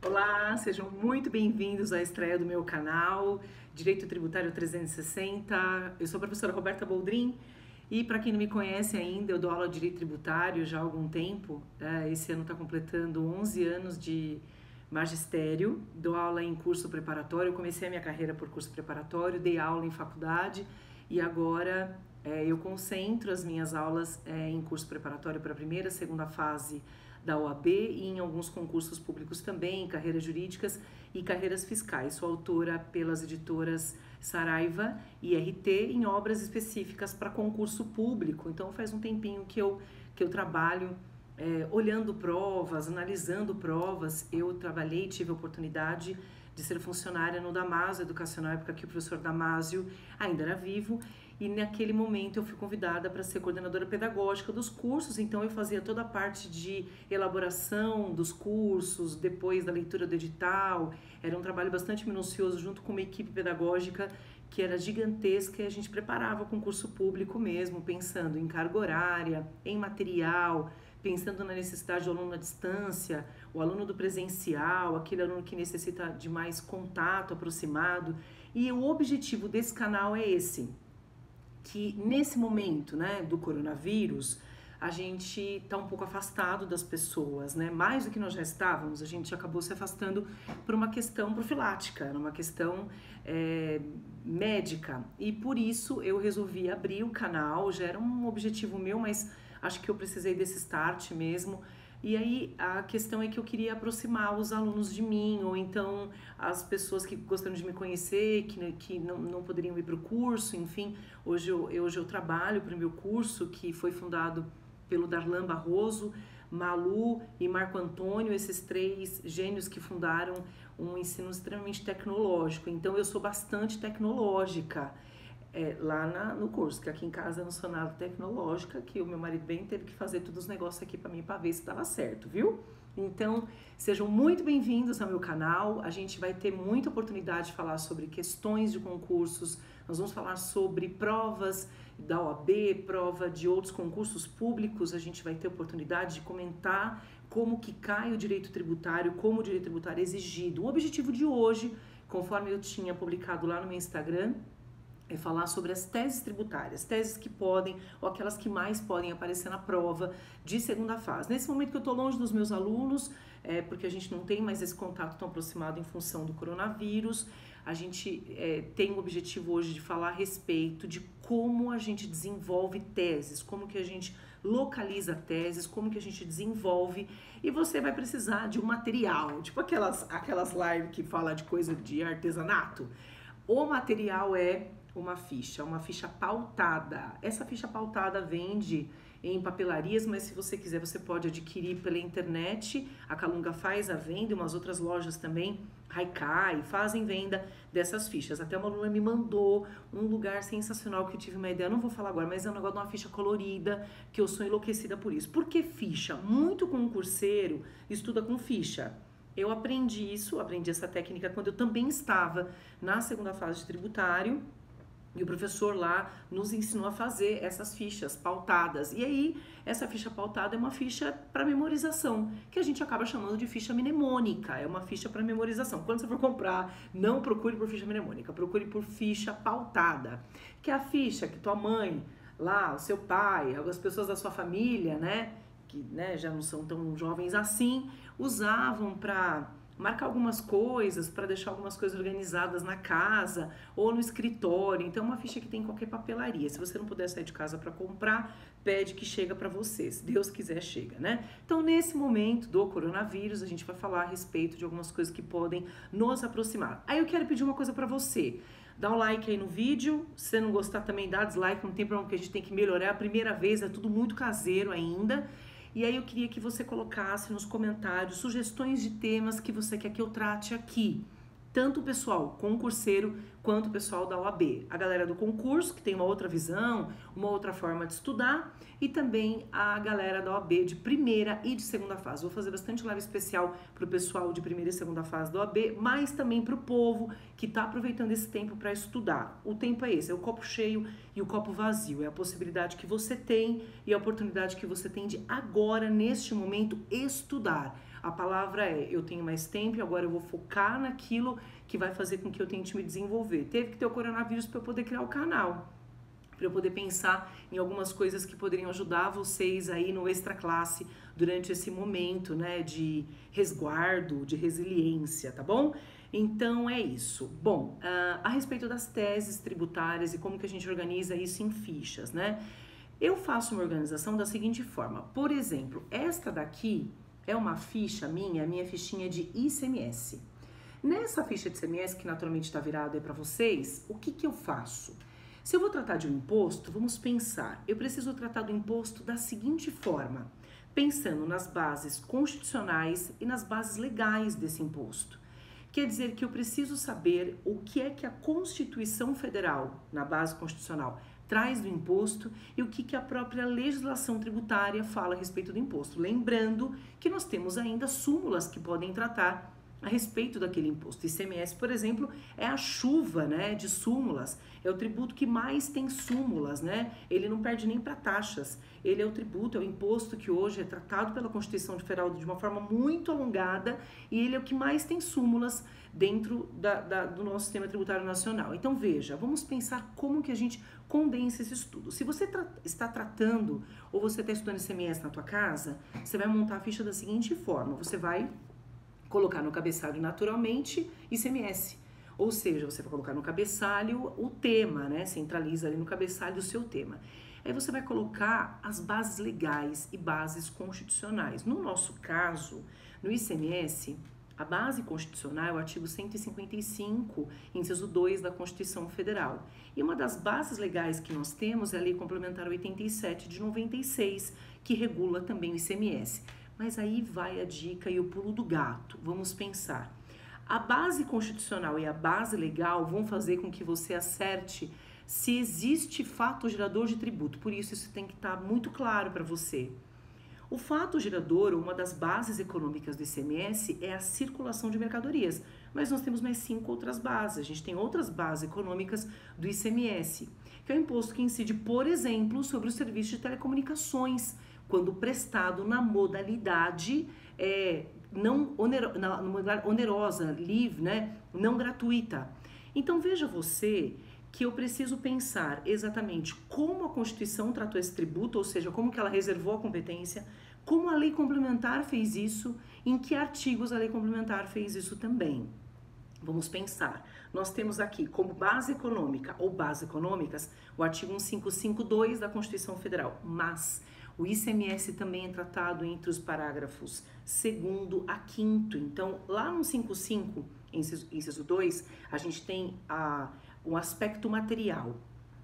Olá, sejam muito bem-vindos à estreia do meu canal Direito Tributário 360. Eu sou a professora Roberta Boldrin e, para quem não me conhece ainda, eu dou aula de Direito Tributário já há algum tempo. Esse ano está completando 11 anos de magistério, dou aula em curso preparatório. Eu comecei a minha carreira por curso preparatório, dei aula em faculdade e agora eu concentro as minhas aulas em curso preparatório para a primeira e segunda fase da OAB e em alguns concursos públicos também, carreiras jurídicas e carreiras fiscais. Sou autora pelas editoras Saraiva e RT em obras específicas para concurso público. Então faz um tempinho que eu trabalho olhando provas, analisando provas. Eu trabalhei, tive a oportunidade de ser funcionária no Damásio Educacional, na época que o professor Damásio ainda era vivo, e naquele momento eu fui convidada para ser coordenadora pedagógica dos cursos. Então eu fazia toda a parte de elaboração dos cursos, depois da leitura do edital. Era um trabalho bastante minucioso junto com uma equipe pedagógica que era gigantesca, e a gente preparava o concurso público mesmo, pensando em carga horária, em material, pensando na necessidade do aluno à distância, o aluno do presencial, aquele aluno que necessita de mais contato aproximado. E o objetivo desse canal é esse, que nesse momento, né, do coronavírus, a gente está um pouco afastado das pessoas, né? Mais do que nós já estávamos, a gente acabou se afastando por uma questão profilática, uma questão médica. E por isso eu resolvi abrir o canal. Já era um objetivo meu, mas acho que eu precisei desse start mesmo. E aí a questão é que eu queria aproximar os alunos de mim, ou então as pessoas que gostariam de me conhecer, que não poderiam ir para o curso. Enfim, hoje eu trabalho para o meu curso, que foi fundado pelo Darlan Barroso, Malu e Marco Antônio, esses três gênios que fundaram um ensino extremamente tecnológico. Então eu sou bastante tecnológica lá no curso, que aqui em casa eu não sou nada tecnológica, que o meu marido bem teve que fazer todos os negócios aqui para mim para ver se dava certo, viu? Então, sejam muito bem-vindos ao meu canal. A gente vai ter muita oportunidade de falar sobre questões de concursos, nós vamos falar sobre provas da OAB, prova de outros concursos públicos. A gente vai ter oportunidade de comentar como que cai o direito tributário, como o direito tributário é exigido. O objetivo de hoje, conforme eu tinha publicado lá no meu Instagram, é falar sobre as teses tributárias, teses que podem, ou aquelas que mais podem aparecer na prova de segunda fase. Nesse momento que eu estou longe dos meus alunos, porque a gente não tem mais esse contato tão aproximado em função do coronavírus, a gente tem o objetivo hoje de falar a respeito de como a gente desenvolve teses, como que a gente localiza teses, como que a gente desenvolve. E você vai precisar de um material, tipo aquelas lives que fala de coisa de artesanato. O material é uma ficha pautada. Essa ficha pautada vende em papelarias, mas se você quiser, você pode adquirir pela internet. A Calunga faz a venda, umas outras lojas também, Haikai, fazem venda dessas fichas. Até uma aluna me mandou um lugar sensacional que eu tive uma ideia, não vou falar agora, mas é um negócio de uma ficha colorida, que eu sou enlouquecida por isso. Por que ficha? Muito concurseiro estuda com ficha. Eu aprendi essa técnica quando eu também estava na segunda fase de tributário, e o professor lá nos ensinou a fazer essas fichas pautadas. E aí, essa ficha pautada é uma ficha para memorização, que a gente acaba chamando de ficha mnemônica. É uma ficha para memorização. Quando você for comprar, não procure por ficha mnemônica, procure por ficha pautada, que é a ficha que tua mãe, lá, o seu pai, as pessoas da sua família, né, que já não são tão jovens assim, usavam para marcar algumas coisas, para deixar algumas coisas organizadas na casa ou no escritório. Então, uma ficha que tem em qualquer papelaria. Se você não puder sair de casa para comprar, pede que chega para você. Se Deus quiser, chega, né? Então, nesse momento do coronavírus, a gente vai falar a respeito de algumas coisas que podem nos aproximar. Aí eu quero pedir uma coisa para você. Dá um like aí no vídeo. Se você não gostar também, dá dislike. Não tem problema, porque a gente tem que melhorar. É a primeira vez, é tudo muito caseiro ainda. E aí eu queria que você colocasse nos comentários sugestões de temas que você quer que eu trate aqui. Tanto o pessoal concurseiro quanto o pessoal da OAB. A galera do concurso, que tem uma outra visão, uma outra forma de estudar, e também a galera da OAB de primeira e de segunda fase. Vou fazer bastante live especial para o pessoal de primeira e segunda fase da OAB, mas também para o povo que está aproveitando esse tempo para estudar. O tempo é esse, é o copo cheio e o copo vazio. É a possibilidade que você tem e a oportunidade que você tem de agora, neste momento, estudar. A palavra é, eu tenho mais tempo e agora eu vou focar naquilo que vai fazer com que eu tente me desenvolver. Teve que ter o coronavírus para eu poder criar o canal, para eu poder pensar em algumas coisas que poderiam ajudar vocês aí no Extra Classe durante esse momento, né, de resguardo, de resiliência, tá bom? Então é isso. Bom, a respeito das teses tributárias e como que a gente organiza isso em fichas, né? Eu faço uma organização da seguinte forma. Por exemplo, esta daqui é uma ficha minha, a minha fichinha de ICMS. Nessa ficha de ICMS, que naturalmente está virada aí para vocês, o que que eu faço? Se eu vou tratar de um imposto, vamos pensar, eu preciso tratar do imposto da seguinte forma, pensando nas bases constitucionais e nas bases legais desse imposto. Quer dizer que eu preciso saber o que é que a Constituição Federal, na base constitucional, traz do imposto e o que que a própria legislação tributária fala a respeito do imposto. Lembrando que nós temos ainda súmulas que podem tratar a respeito daquele imposto. ICMS, por exemplo, é a chuva, né, de súmulas, é o tributo que mais tem súmulas, né? Ele não perde nem para taxas. Ele é o tributo, é o imposto que hoje é tratado pela Constituição Federal de uma forma muito alongada e ele é o que mais tem súmulas dentro do nosso sistema tributário nacional. Então veja, vamos pensar como que a gente condensa esse estudo. Se você está tratando ou você está estudando ICMS na tua casa, você vai montar a ficha da seguinte forma, você vai colocar no cabeçalho naturalmente ICMS, ou seja, você vai colocar no cabeçalho o tema, né? Centraliza ali no cabeçalho o seu tema. Aí você vai colocar as bases legais e bases constitucionais. No nosso caso, no ICMS, a base constitucional é o artigo 155, inciso 2 da Constituição Federal. E uma das bases legais que nós temos é a Lei Complementar 87 de 96, que regula também o ICMS. Mas aí vai a dica e o pulo do gato. Vamos pensar. A base constitucional e a base legal vão fazer com que você acerte se existe fato gerador de tributo. Por isso tem que estar muito claro para você. O fato gerador, uma das bases econômicas do ICMS, é a circulação de mercadorias. Mas nós temos mais 5 outras bases. A gente tem outras bases econômicas do ICMS, que é o imposto que incide, por exemplo, sobre o serviço de telecomunicações, quando prestado na modalidade na modalidade onerosa, livre, né? Não gratuita. Então veja você que eu preciso pensar exatamente como a Constituição tratou esse tributo, ou seja, como que ela reservou a competência, como a lei complementar fez isso, em que artigos a lei complementar fez isso também. Vamos pensar. Nós temos aqui como base econômica ou bases econômicas o artigo 1552 da Constituição Federal, mas o ICMS também é tratado entre os parágrafos 2º a 5º. Então, lá no 55, inciso 2, a gente tem um aspecto material.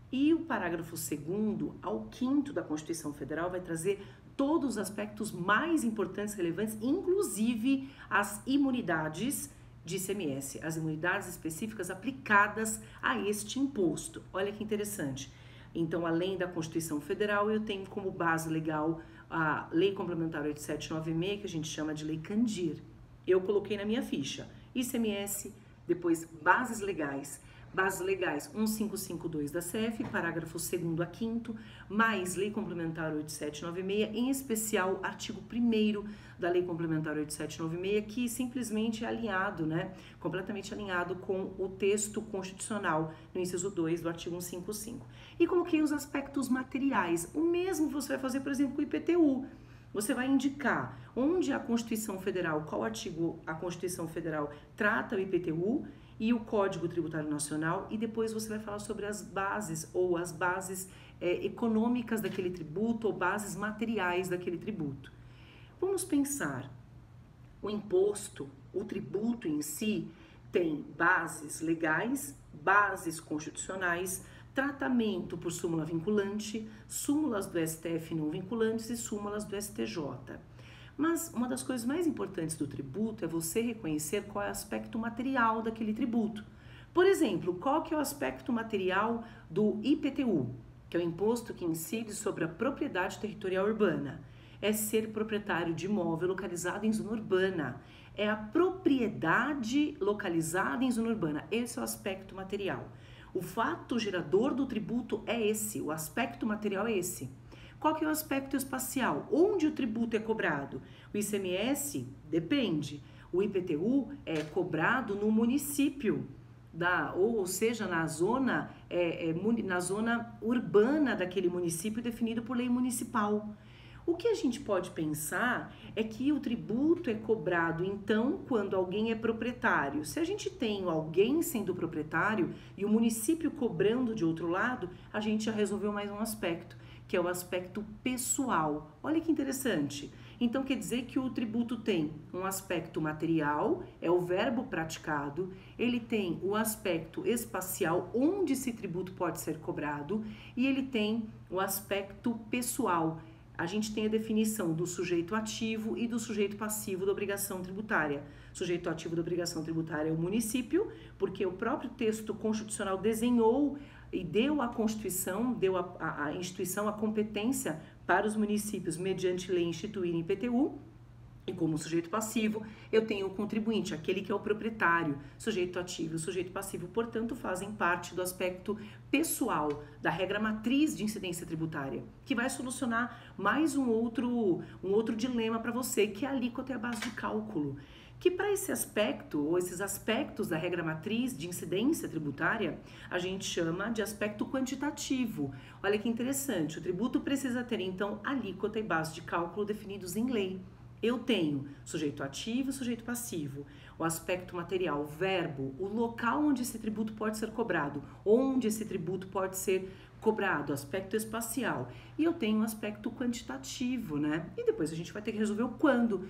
E o parágrafo 2º ao 5º da Constituição Federal vai trazer todos os aspectos mais importantes, relevantes, inclusive as imunidades de ICMS, as imunidades específicas aplicadas a este imposto. Olha que interessante. Então, além da Constituição Federal, eu tenho como base legal a Lei Complementar 8796, que a gente chama de Lei Candir. Eu coloquei na minha ficha ICMS, depois bases legais 1552 da CF, parágrafo 2º a 5º, mais Lei Complementar 8796, em especial artigo 1º da Lei Complementar 8796, que simplesmente é alinhado, né, completamente alinhado com o texto constitucional no inciso 2 do artigo 155. E coloquei os aspectos materiais. O mesmo você vai fazer, por exemplo, com o IPTU. Você vai indicar onde a Constituição Federal, qual artigo a Constituição Federal trata o IPTU e o Código Tributário Nacional, e depois você vai falar sobre as bases ou as bases econômicas daquele tributo ou bases materiais daquele tributo. Vamos pensar, o imposto, o tributo em si, tem bases legais, bases constitucionais, tratamento por súmula vinculante, súmulas do STF não vinculantes e súmulas do STJ. Mas uma das coisas mais importantes do tributo é você reconhecer qual é o aspecto material daquele tributo. Por exemplo, qual que é o aspecto material do IPTU, que é o imposto que incide sobre a propriedade territorial urbana? É ser proprietário de imóvel localizado em zona urbana. É a propriedade localizada em zona urbana. Esse é o aspecto material. O fato gerador do tributo é esse, o aspecto material é esse. Qual que é o aspecto espacial? Onde o tributo é cobrado? O ICMS depende. O IPTU é cobrado no município, ou seja, na zona urbana daquele município definido por lei municipal. O que a gente pode pensar é que o tributo é cobrado, então, quando alguém é proprietário. Se a gente tem alguém sendo proprietário e o município cobrando de outro lado, a gente já resolveu mais um aspecto, que é o aspecto pessoal. Olha que interessante. Então, quer dizer que o tributo tem um aspecto material, é o verbo praticado, ele tem o aspecto espacial, onde esse tributo pode ser cobrado, e ele tem o aspecto pessoal. A gente tem a definição do sujeito ativo e do sujeito passivo da obrigação tributária. Sujeito ativo da obrigação tributária é o município, porque o próprio texto constitucional desenhou e deu à Constituição, deu à instituição a competência para os municípios, mediante lei, instituírem IPTU. E como sujeito passivo, eu tenho o contribuinte, aquele que é o proprietário, sujeito ativo e sujeito passivo, portanto, fazem parte do aspecto pessoal da regra matriz de incidência tributária, que vai solucionar mais um outro dilema para você, que é a alíquota e a base de cálculo. Que para esse aspecto, ou esses aspectos da regra matriz de incidência tributária, a gente chama de aspecto quantitativo. Olha que interessante, o tributo precisa ter, então, alíquota e base de cálculo definidos em lei. Eu tenho sujeito ativo e sujeito passivo, o aspecto material, o verbo, o local onde esse tributo pode ser cobrado, onde esse tributo pode ser cobrado, aspecto espacial. E eu tenho um aspecto quantitativo, né? E depois a gente vai ter que resolver o quando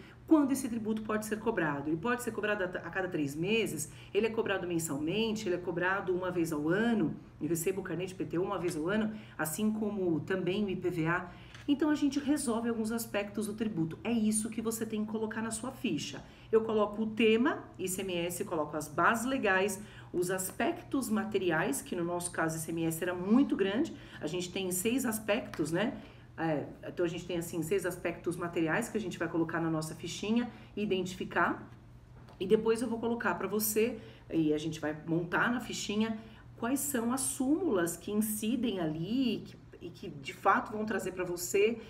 esse tributo pode ser cobrado. Ele pode ser cobrado a cada 3 meses, ele é cobrado mensalmente, ele é cobrado uma vez ao ano, eu recebo o carnê de IPTU uma vez ao ano, assim como também o IPVA. Então a gente resolve alguns aspectos do tributo. É isso que você tem que colocar na sua ficha. Eu coloco o tema, ICMS, coloco as bases legais, os aspectos materiais, que no nosso caso ICMS era muito grande. A gente tem 6 aspectos, né? Então a gente tem assim 6 aspectos materiais que a gente vai colocar na nossa fichinha e identificar. E depois eu vou colocar para você, e a gente vai montar na fichinha, quais são as súmulas que incidem ali, e que de fato vão trazer para você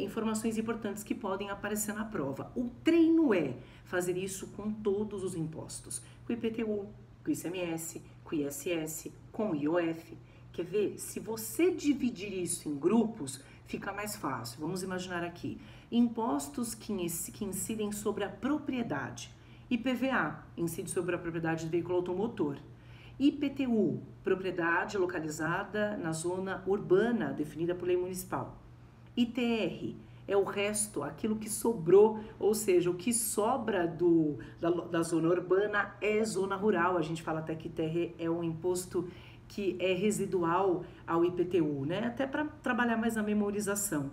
informações importantes que podem aparecer na prova. O treino é fazer isso com todos os impostos, com o IPTU, com o ICMS, com o ISS, com o IOF. Quer ver? Se você dividir isso em grupos, fica mais fácil. Vamos imaginar aqui, impostos que incidem sobre a propriedade. IPVA, incide sobre a propriedade do veículo automotor. IPTU, propriedade localizada na zona urbana, definida por lei municipal. ITR é o resto, aquilo que sobrou, ou seja, o que sobra da zona urbana é zona rural. A gente fala até que ITR é um imposto que é residual ao IPTU, né? Até para trabalhar mais a memorização.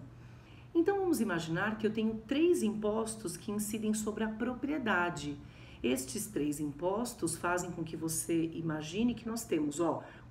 Então vamos imaginar que eu tenho 3 impostos que incidem sobre a propriedade. Estes 3 impostos fazem com que você imagine que nós temos,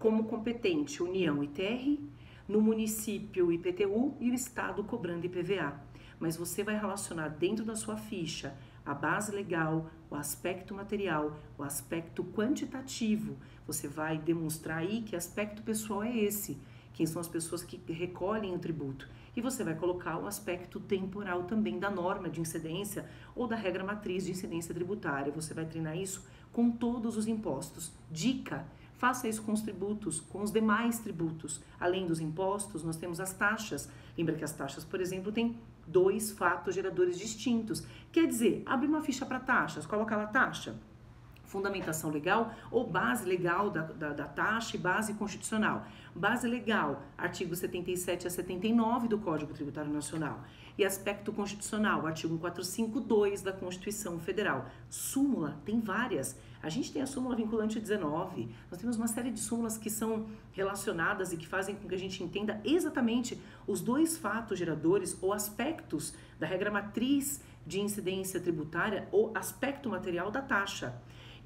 como competente União ITR, no município IPTU e o Estado cobrando IPVA. Mas você vai relacionar dentro da sua ficha a base legal, o aspecto material, o aspecto quantitativo. Você vai demonstrar aí que aspecto pessoal é esse, quem são as pessoas que recolhem o tributo. E você vai colocar o aspecto temporal também da norma de incidência ou da regra matriz de incidência tributária. Você vai treinar isso com todos os impostos. Dica: faça isso com os tributos, com os demais tributos. Além dos impostos, nós temos as taxas. Lembra que as taxas, por exemplo, têm 2 fatos geradores distintos. Quer dizer, abre uma ficha para taxas, coloca lá taxa, fundamentação legal ou base legal da taxa e base constitucional. Base legal, artigo 77 a 79 do Código Tributário Nacional. E aspecto constitucional, artigo 145(2) da Constituição Federal. Súmula, tem várias. A gente tem a súmula vinculante 19, nós temos uma série de súmulas que são relacionadas e que fazem com que a gente entenda exatamente os 2 fatos geradores ou aspectos da regra matriz de incidência tributária ou aspecto material da taxa,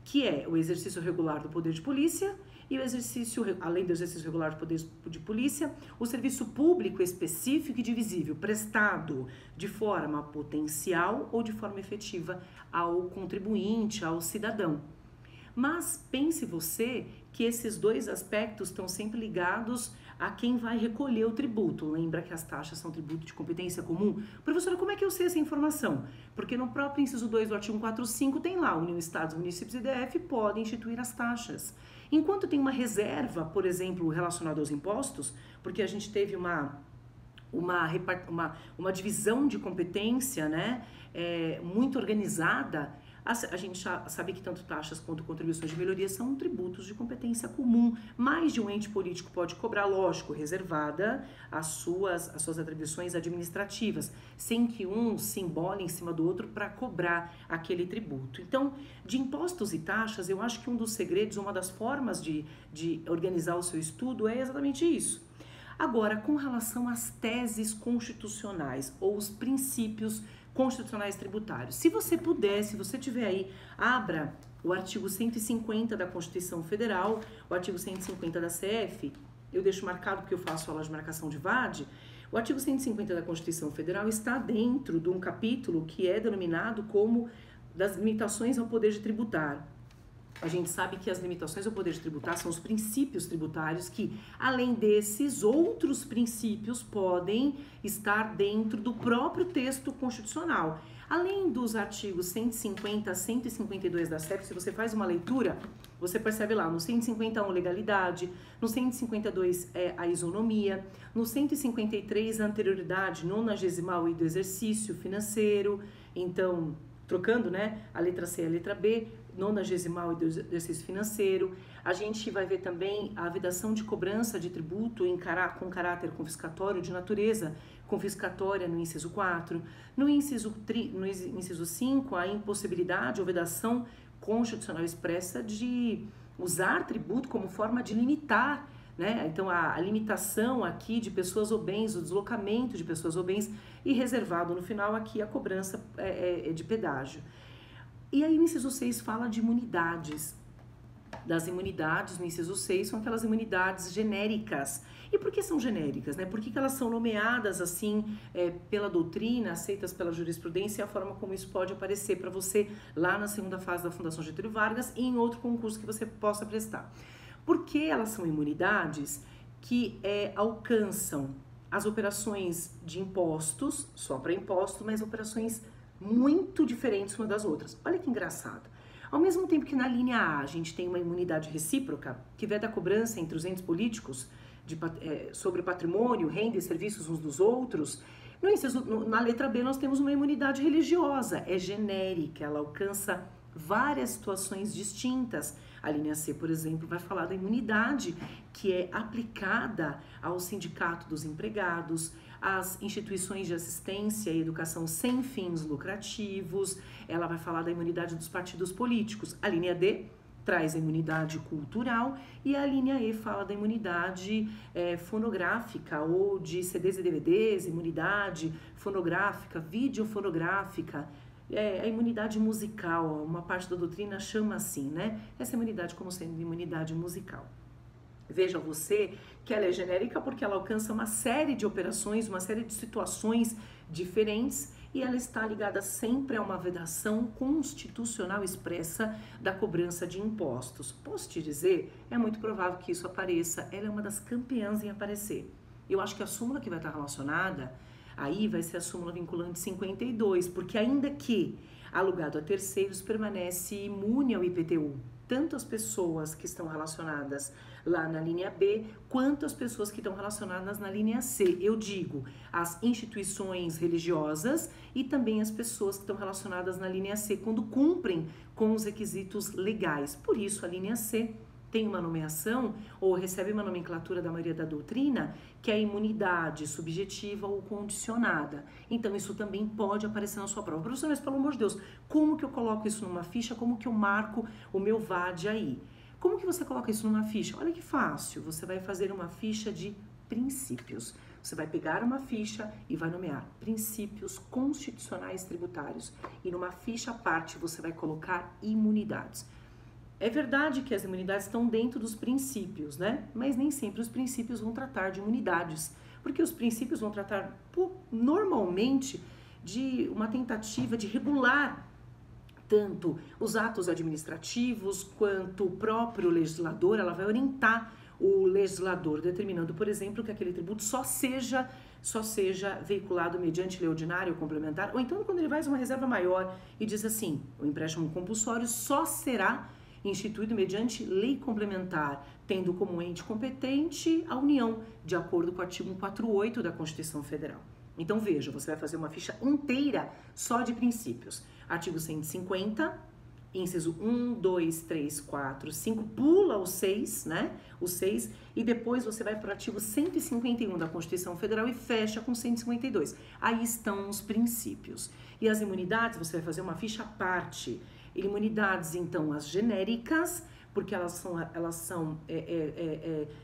que é o exercício regular do poder de polícia e o exercício, além do exercício regular do poder de polícia, o serviço público específico e divisível prestado de forma potencial ou de forma efetiva ao contribuinte, ao cidadão. Mas pense você que esses 2 aspectos estão sempre ligados a quem vai recolher o tributo. Lembra que as taxas são tributo de competência comum? Professora, como é que eu sei essa informação? Porque no próprio inciso 2 do artigo 145 tem lá, União, Estados, Municípios e DF podem instituir as taxas. Enquanto tem uma reserva, por exemplo, relacionada aos impostos, porque a gente teve uma divisão de competência, né, muito organizada, a gente sabe que tanto taxas quanto contribuições de melhoria são tributos de competência comum. Mais de um ente político pode cobrar, lógico, reservada as suas atribuições administrativas, sem que um se embole em cima do outro para cobrar aquele tributo. Então, de impostos e taxas, eu acho que um dos segredos, uma das formas de organizar o seu estudo é exatamente isso. Agora, com relação às teses constitucionais ou os princípios constitucionais tributários, se você puder, se você tiver aí, abra o artigo 150 da Constituição Federal, o artigo 150 da CF, eu deixo marcado porque eu faço aula de marcação de VAD. O artigo 150 da Constituição Federal está dentro de um capítulo que é denominado como das limitações ao poder de tributar. A gente sabe que as limitações ao poder de tributar são os princípios tributários que, além desses, outros princípios podem estar dentro do próprio texto constitucional. Além dos artigos 150 a 152 da CEP, se você faz uma leitura, você percebe lá no 151 legalidade, no 152 a isonomia, no 153 a anterioridade nonagesimal e do exercício financeiro. Então, trocando, né, a letra C e a letra B, nonagesimal e do exercício financeiro. A gente vai ver também a vedação de cobrança de tributo com caráter confiscatório de natureza confiscatória no inciso 4. No inciso 5, a impossibilidade ou vedação constitucional expressa de usar tributo como forma de limitar, né? Então, a limitação aqui de pessoas ou bens, o deslocamento de pessoas ou bens, e reservado no final aqui a cobrança de pedágio. E aí o inciso 6 fala de imunidades. Das imunidades, no inciso 6, são aquelas imunidades genéricas. E por que são genéricas, né? Por que elas são nomeadas assim pela doutrina, aceitas pela jurisprudência, e a forma como isso pode aparecer para você lá na segunda fase da Fundação Getúlio Vargas e em outro concurso que você possa prestar. Porque elas são imunidades que alcançam as operações de impostos, só para imposto, mas operações muito diferentes uma das outras. Olha que engraçado. Ao mesmo tempo que na linha A a gente tem uma imunidade recíproca, que veda a cobrança entre os entes políticos sobre patrimônio, renda e serviços uns dos outros, na letra B nós temos uma imunidade religiosa, é genérica, ela alcança várias situações distintas. A linha C, por exemplo, vai falar da imunidade que é aplicada ao sindicato dos empregados, às instituições de assistência e educação sem fins lucrativos. Ela vai falar da imunidade dos partidos políticos. A linha D traz a imunidade cultural e a linha E fala da imunidade fonográfica ou de CDs e DVDs, imunidade fonográfica, videofonográfica, a imunidade musical, uma parte da doutrina chama assim, né? Essa imunidade como sendo imunidade musical. Veja você que ela é genérica porque ela alcança uma série de operações, uma série de situações diferentes e ela está ligada sempre a uma vedação constitucional expressa da cobrança de impostos. Posso te dizer, é muito provável que isso apareça, ela é uma das campeãs em aparecer. Eu acho que a súmula que vai estar relacionada aí vai ser a súmula vinculante 52, porque ainda que alugado a terceiros permanece imune ao IPTU, tanto as pessoas que estão relacionadas lá na linha B, quanto as pessoas que estão relacionadas na linha C. Eu digo, as instituições religiosas e também as pessoas que estão relacionadas na linha C, quando cumprem com os requisitos legais. Por isso, a linha C tem uma nomeação ou recebe uma nomenclatura da maioria da doutrina, que é a imunidade subjetiva ou condicionada. Então, isso também pode aparecer na sua prova. Professor, mas pelo amor de Deus, como que eu coloco isso numa ficha? Como que eu marco o meu VAD aí? Como que você coloca isso numa ficha? Olha que fácil, você vai fazer uma ficha de princípios. Você vai pegar uma ficha e vai nomear princípios constitucionais tributários. E numa ficha à parte você vai colocar imunidades. É verdade que as imunidades estão dentro dos princípios, né? Mas nem sempre os princípios vão tratar de imunidades. Porque os princípios vão tratar, normalmente, de uma tentativa de regular tanto os atos administrativos quanto o próprio legislador. Ela vai orientar o legislador determinando, por exemplo, que aquele tributo só seja veiculado mediante lei ordinária ou complementar, ou então quando ele faz uma reserva maior e diz assim, o empréstimo compulsório só será instituído mediante lei complementar, tendo como ente competente a União, de acordo com o artigo 148 da Constituição Federal. Então veja, você vai fazer uma ficha inteira só de princípios. Artigo 150, inciso 1, 2, 3, 4, 5, pula o 6, né? O 6, e depois você vai para o artigo 151 da Constituição Federal e fecha com 152. Aí estão os princípios. E as imunidades, você vai fazer uma ficha à parte. Imunidades, então, as genéricas, porque elas são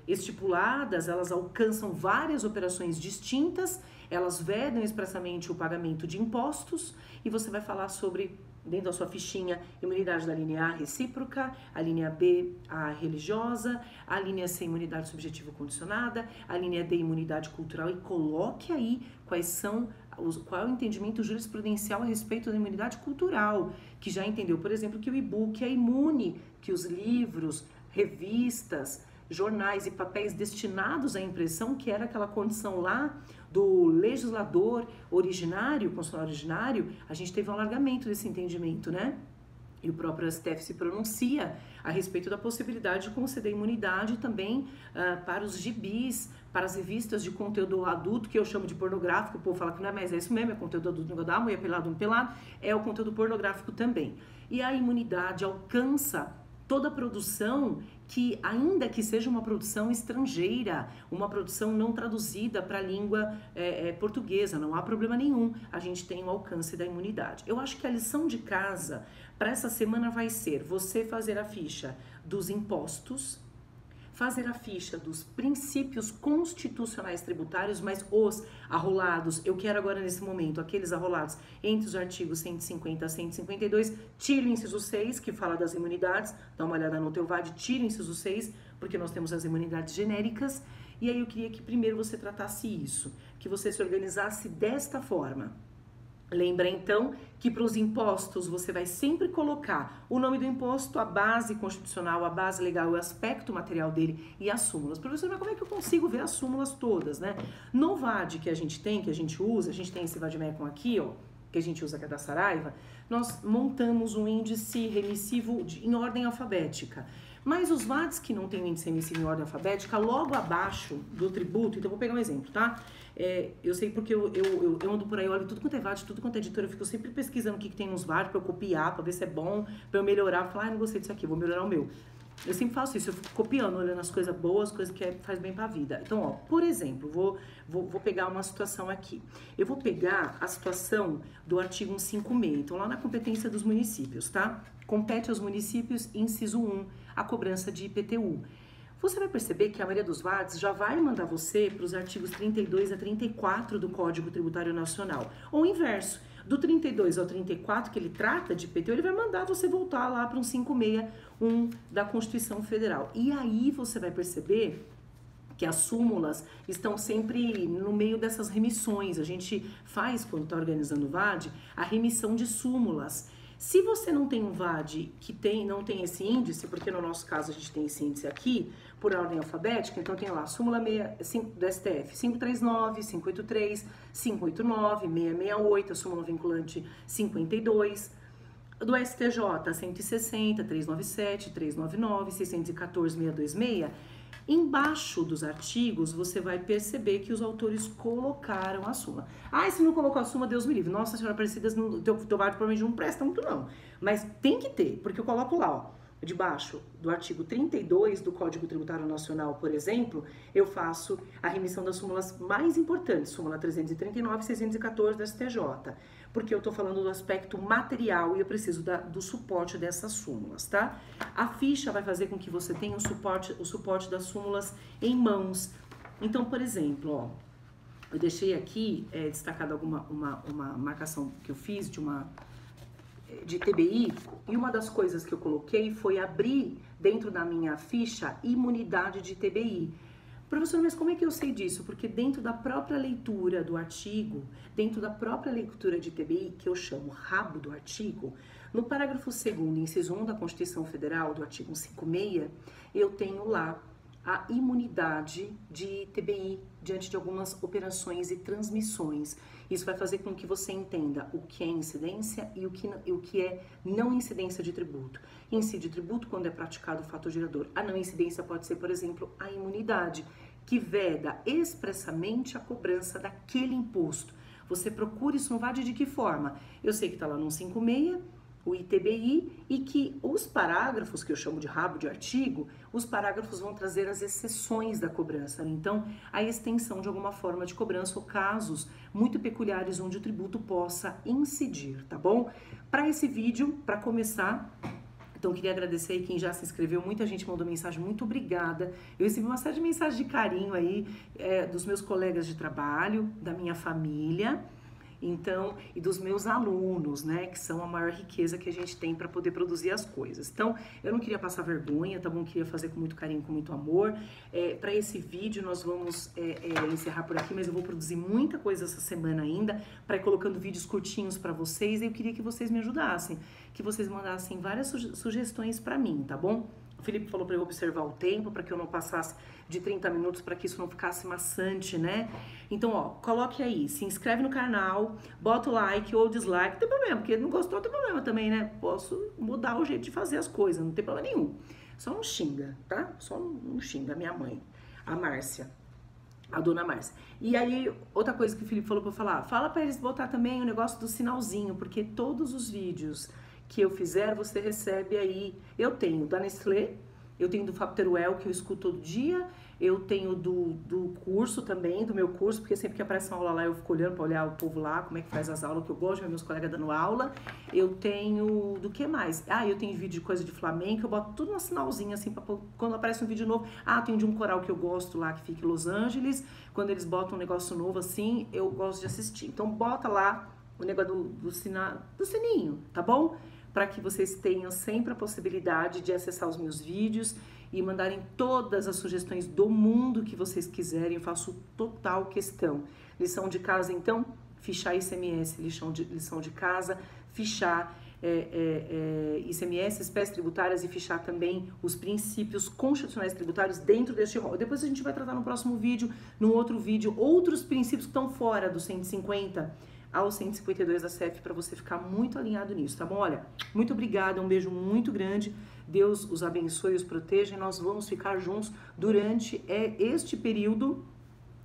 estipuladas, elas alcançam várias operações distintas, elas vedam expressamente o pagamento de impostos, e você vai falar sobre, dentro da sua fichinha, imunidade da linha A, recíproca, a linha B, a religiosa, a linha C, imunidade subjetiva condicionada, a linha D, imunidade cultural, e coloque aí qual é o entendimento jurisprudencial a respeito da imunidade cultural, que já entendeu, por exemplo, que o e-book é imune, que os livros, revistas, jornais e papéis destinados à impressão, que era aquela condição lá do legislador originário, constitucional originário, a gente teve um alargamento desse entendimento, né? E o próprio STF se pronuncia a respeito da possibilidade de conceder imunidade também para os gibis, para as revistas de conteúdo adulto, que eu chamo de pornográfico. O povo fala que não é, mas é isso mesmo, é conteúdo adulto, não dá, mulher pelado, um pelado, é o conteúdo pornográfico também. E a imunidade alcança toda a produção que, ainda que seja uma produção estrangeira, uma produção não traduzida para a língua portuguesa, não há problema nenhum, a gente tem o alcance da imunidade. Eu acho que a lição de casa para essa semana vai ser você fazer a ficha dos impostos, fazer a ficha dos princípios constitucionais tributários, mas os arrolados, eu quero agora nesse momento, aqueles arrolados entre os artigos 150 a 152, tire o inciso 6, que fala das imunidades, dá uma olhada no teu VAD, tire o inciso 6, porque nós temos as imunidades genéricas, e aí eu queria que primeiro você tratasse isso, que você se organizasse desta forma. Lembra então que para os impostos você vai sempre colocar o nome do imposto, a base constitucional, a base legal, o aspecto material dele e as súmulas. Professor, mas como é que eu consigo ver as súmulas todas, né? No VAD que a gente tem, que a gente usa, a gente tem esse VADMECUM aqui, ó, que a gente usa, que é da Saraiva, nós montamos um índice remissivo em ordem alfabética. Mas os VADs que não têm índice remissivo em ordem alfabética, logo abaixo do tributo, então vou pegar um exemplo, tá? Eu sei porque eu ando por aí, olho tudo quanto é VAD, tudo quanto é editora, eu fico sempre pesquisando o que tem nos VAD pra eu copiar, pra ver se é bom, pra eu melhorar, falar, não gostei disso aqui, vou melhorar o meu. Eu sempre faço isso, eu fico copiando, olhando as coisas boas, coisas que faz bem pra vida. Então, ó, por exemplo, vou pegar uma situação aqui. Eu vou pegar a situação do artigo 156, então lá na competência dos municípios, tá? Compete aos municípios, inciso 1, a cobrança de IPTU. Você vai perceber que a maioria dos VADs já vai mandar você para os artigos 32 a 34 do Código Tributário Nacional. Ou o inverso, do 32 ao 34, que ele trata de IPTU, ele vai mandar você voltar lá para um 561 da Constituição Federal. E aí você vai perceber que as súmulas estão sempre no meio dessas remissões. A gente faz, quando está organizando o VAD, a remissão de súmulas. Se você não tem um VAD que não tem esse índice, porque no nosso caso a gente tem esse índice aqui, por ordem alfabética, então tem lá súmula do STF 539, 583, 589, 668, a súmula vinculante 52, do STJ 160, 397, 399, 614, 626, embaixo dos artigos você vai perceber que os autores colocaram a súmula. Ah, se não colocou a súmula, Deus me livre. Nossa Senhora Aparecida, o teu VAD provavelmente não presta muito não. Mas tem que ter, porque eu coloco lá, ó, debaixo do artigo 32 do Código Tributário Nacional, por exemplo, eu faço a remissão das súmulas mais importantes, súmula 339 e 614 da STJ, porque eu tô falando do aspecto material e eu preciso do suporte dessas súmulas, tá? A ficha vai fazer com que você tenha o suporte das súmulas em mãos. Então, por exemplo, ó, eu deixei aqui destacada uma marcação que eu fiz de TBI, e uma das coisas que eu coloquei foi abrir dentro da minha ficha imunidade de TBI. Professor, mas como é que eu sei disso? Porque dentro da própria leitura do artigo, dentro da própria leitura de TBI, que eu chamo rabo do artigo, no parágrafo 2º, inciso 1 da Constituição Federal, do artigo 156, eu tenho lá a imunidade de TBI diante de algumas operações e transmissões. Isso vai fazer com que você entenda o que é incidência e o que é não incidência de tributo. Incide tributo quando é praticado o fator gerador. A não incidência pode ser, por exemplo, a imunidade, que veda expressamente a cobrança daquele imposto. Você procura isso no VAD de que forma? Eu sei que está lá no 156, o ITBI, e que os parágrafos, que eu chamo de rabo de artigo, os parágrafos vão trazer as exceções da cobrança. Então, a extensão de alguma forma de cobrança ou casos muito peculiares onde o tributo possa incidir, tá bom? Para esse vídeo, para começar, então, queria agradecer aí quem já se inscreveu, muita gente mandou mensagem, muito obrigada. Eu recebi uma série de mensagens de carinho aí dos meus colegas de trabalho, da minha família, então, e dos meus alunos, né, que são a maior riqueza que a gente tem para poder produzir as coisas. Então, eu não queria passar vergonha, tá bom? Eu queria fazer com muito carinho, com muito amor. Para esse vídeo, nós vamos encerrar por aqui, mas eu vou produzir muita coisa essa semana ainda, para ir colocando vídeos curtinhos para vocês, e eu queria que vocês me ajudassem, que vocês mandassem várias sugestões para mim, tá bom? O Felipe falou para eu observar o tempo, para que eu não passasse de 30 minutos, para que isso não ficasse maçante, né? Então, ó, coloque aí, se inscreve no canal, bota o like ou dislike, não tem problema, porque não gostou, não tem problema também, né? Posso mudar o jeito de fazer as coisas, não tem problema nenhum. Só não xinga, tá? Só não xinga a minha mãe, a Márcia, a dona Márcia. E aí, outra coisa que o Felipe falou pra eu falar, fala pra eles botar também o negócio do sinalzinho, porque todos os vídeos que eu fizer, você recebe aí. Eu tenho da Nestlé, eu tenho do Fapteruel, que eu escuto todo dia, eu tenho do curso também, do meu curso, porque sempre que aparece uma aula lá, eu fico olhando para olhar o povo lá, como é que faz as aulas, que eu gosto de ver meus colegas dando aula. Eu tenho, do que mais? Ah, eu tenho vídeo de coisa de flamenco, eu boto tudo no sinalzinho, assim, pra, quando aparece um vídeo novo. Ah, tem de um coral que eu gosto lá, que fica em Los Angeles, quando eles botam um negócio novo assim, eu gosto de assistir. Então, bota lá o negócio do sininho, tá bom? Para que vocês tenham sempre a possibilidade de acessar os meus vídeos e mandarem todas as sugestões do mundo que vocês quiserem. Eu faço total questão. Lição de casa, então, fichar ICMS, lição de casa, fichar ICMS, espécies tributárias, e fichar também os princípios constitucionais tributários dentro deste rol. Depois a gente vai tratar no próximo vídeo, num outro vídeo, outros princípios que estão fora do 150 ao 152 da CEF, para você ficar muito alinhado nisso, tá bom? Olha, muito obrigada, um beijo muito grande, Deus os abençoe e os proteja, e nós vamos ficar juntos durante este período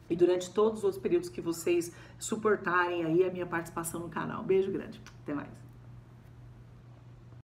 e durante todos os outros períodos que vocês suportarem aí a minha participação no canal. Beijo grande, até mais.